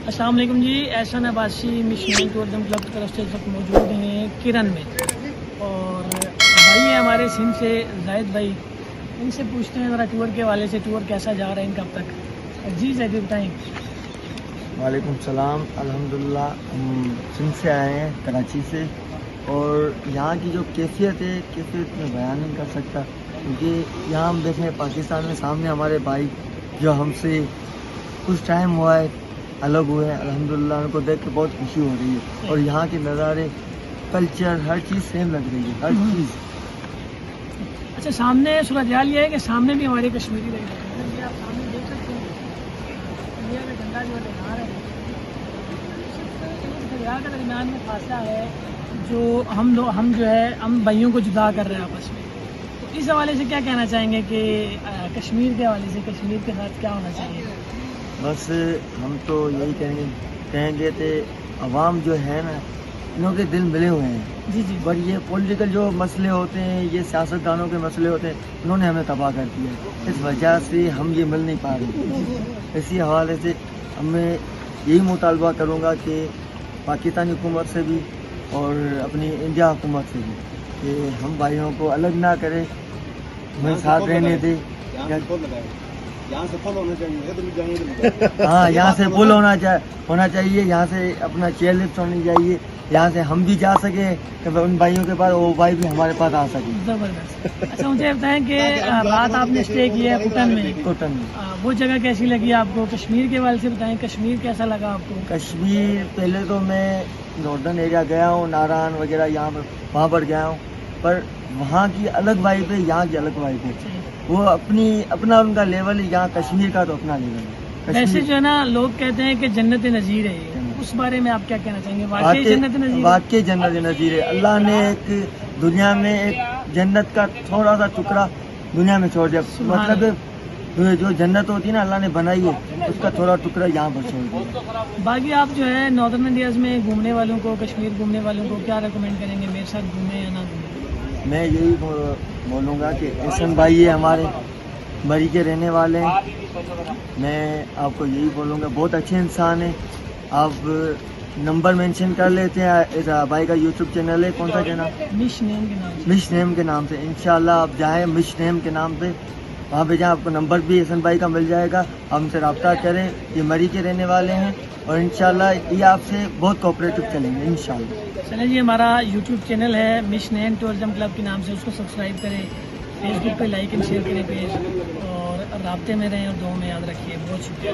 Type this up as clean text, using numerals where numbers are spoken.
السلام علیکم جی، احسان Abbasi mission tourism club کی طرف سے اس وقت موجود ہیں کرن میں، اور بھائی ہیں ہمارے سندھ سے زاہد بھائی، ان سے پوچھتے ہیں ذرا ٹور کے حوالے سے، ٹور کیسا جا رہا ہے ان کا اب تک؟ جی زاہد بتائیں۔ وعلیکم السلام۔ الحمدللہ ہم سندھ سے آئے ہیں، کراچی سے، اور یہاں کی جو کیفیت ہے کیفیت میں بیان نہیں کر سکتا، کیونکہ یہاں ہم دیکھیں پاکستان میں سامنے ہمارے بھائی جو ہم سے کچھ ٹائم ہوا ہے الگ ہوئے ہیں، الحمدللہ ان کو دیکھ کے بہت خوشی ہو رہی ہے، اور یہاں کے نظارے، کلچر، ہر چیز سیم لگ رہی ہے، ہر چیز۔ اچھا، سامنے صورتحال یہ ہے کہ سامنے بھی ہمارے کشمیری رہ گئے ہیں، آپ سامنے دیکھ سکتے ہیں انڈیا میں جھنڈا جو لہرا رہے ہیں، صرف دریا کے درمیان میں فاصلہ ہے جو ہم جو ہے ہم بھائیوں کو جدا کر رہے ہیں آپس میں۔ تو اس حوالے سے کیا کہنا چاہیں گے کہ کشمیر کے حوالے سے کشمیر کے ساتھ کیا ہونا چاہیے؟ بس ہم تو یہی کہیں گے کہ عوام جو ہے نا، انہوں کے دل ملے ہوئے ہیں، جی جی، پر یہ پولیٹیکل جو مسئلے ہوتے ہیں، یہ سیاستدانوں کے مسئلے ہوتے ہیں، انہوں نے ہمیں تباہ کر دیا ہے، اس وجہ سے ہم یہ مل نہیں پا رہے۔ اسی حوالے سے میں یہی مطالبہ کروں گا کہ پاکستانی حکومت سے بھی اور اپنی انڈیا حکومت سے بھی کہ ہم بھائیوں کو الگ نہ کرے، ہمیں ساتھ رہنے دے۔ یہاں سے پل ہونا چاہیے، ہاں، یہاں سے پل ہونا چاہیے، یہاں سے اپنا چیئر لفٹ ہونی چاہیے، یہاں سے ہم بھی جا سکیں کہ ان بھائیوں کے پاس، وہ بھائی بھی ہمارے پاس آ سکیں۔ زبردست۔ اچھا مجھے بتائیں کہ رات آپ نے اسٹے کیا ہے کوٹن میں، وہ جگہ کیسی لگی آپ کو؟ کشمیر کے حوالے سے بتائیں، کشمیر کیسا لگا آپ کو؟ کشمیر پہلے تو میں ناردرن ایریا گیا ہوں، ناران وغیرہ یہاں پر، وہاں پر گیا ہوں، پر وہاں کی الگ وائب ہے، یہاں کی الگ وائب ہے، وہ اپنا ان کا لیول ہے، یہاں کشمیر کا تو اپنا لیول ہے۔ ویسے جو ہے نا لوگ کہتے ہیں کہ جنت نظیر ہے یہ، اس بارے میں آپ کیا کہنا چاہیں گے؟ واقعی جنت نظیر ہے؟ واقعی جنت نظیر ہے۔ اللہ نے ایک دنیا میں ایک جنت کا تھوڑا سا ٹکڑا دنیا میں چھوڑ دیا، مطلب جو جنت ہوتی ہے نا اللہ نے بنائی ہے، اس کا تھوڑا ٹکڑا یہاں پر چھوڑ دیا۔ باقی آپ جو ہے ناردرن انڈیاز میں گھومنے والوں کو، کشمیر گھومنے والوں کو کیا ریکمینڈ کریں گے؟ میرے ساتھ گھومیں یا نہ گھومیں؟ میں یہی بولوں گا کہ احسن بھائی ہے ہمارے بری کے رہنے والے ہیں، میں آپ کو یہی بولوں گا بہت اچھے انسان ہیں۔ آپ نمبر مینشن کر لیتے ہیں، بھائی کا یوٹیوب چینل ہے، کون سا چینل؟ مش نیم کے نام سے۔ مش نیم کے نام سے، انشاءاللہ آپ جائیں مش نیم کے نام پہ، وہاں پہ جائیں، آپ کو نمبر بھی احسن بھائی کا مل جائے گا، ہم سے رابطہ کریں، یہ مری کے رہنے والے ہیں، اور انشاءاللہ یہ آپ سے بہت کوآپریٹو چلیں گے انشاءاللہ۔ چلیں جی، ہمارا یوٹیوب چینل ہے مش نیم ٹورزم کلب کے نام سے، اس کو سبسکرائب کریں، فیس بک پہ لائک اینڈ شیئر کریں پیج، اور رابطے میں رہیں اور دعاؤں میں یاد رکھیے۔ بہت شکریہ۔